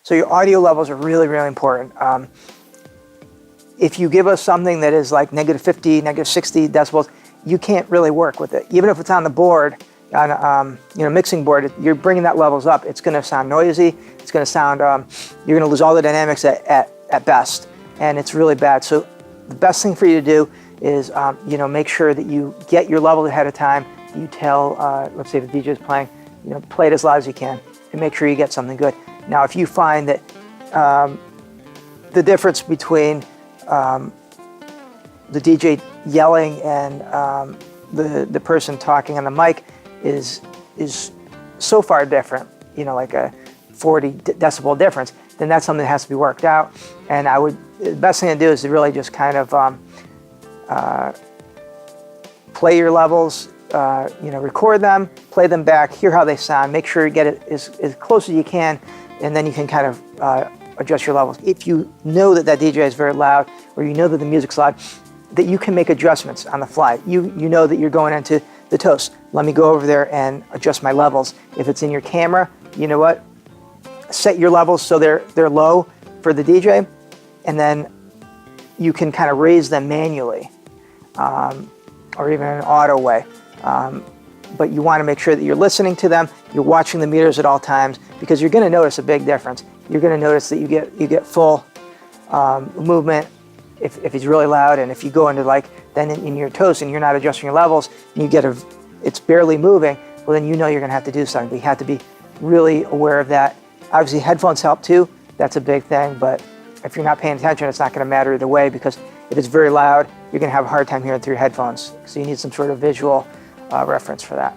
So your audio levels are really, really important. If you give us something that is like -50, -60 decibels, you can't really work with it. Even if it's on the board, on mixing board, you're bringing that levels up. It's going to sound noisy. It's going to sound, you're going to lose all the dynamics at best, and it's really bad. So the best thing for you to do is, make sure that you get your levels ahead of time. You tell, let's say the DJ is playing, play it as loud as you can, and make sure you get something good. Now, if you find that the difference between the DJ yelling and the person talking on the mic is so far different, like a 40 decibel difference, then that's something that has to be worked out. And the best thing to do is to really just kind of play your levels, record them, play them back, hear how they sound, make sure you get it as close as you can, and then you can kind of adjust your levels. If you know that DJ is very loud, or you know that the music's loud, that you can make adjustments on the fly. You know that you're going into the toast. Let me go over there and adjust my levels. If it's in your camera, you know what? Set your levels so they're low for the DJ, and then you can kind of raise them manually, or even in an auto way. But you want to make sure that you're listening to them, you're watching the meters at all times, because you're going to notice a big difference. You're going to notice that you get full movement if it's really loud, and if you go into then in your toast and you're not adjusting your levels, and you get it's barely moving, well then you're going to have to do something. But you have to be really aware of that. Obviously headphones help too, that's a big thing, but if you're not paying attention, it's not going to matter either way, because if it's very loud, you're going to have a hard time hearing through your headphones. So you need some sort of visual reference for that.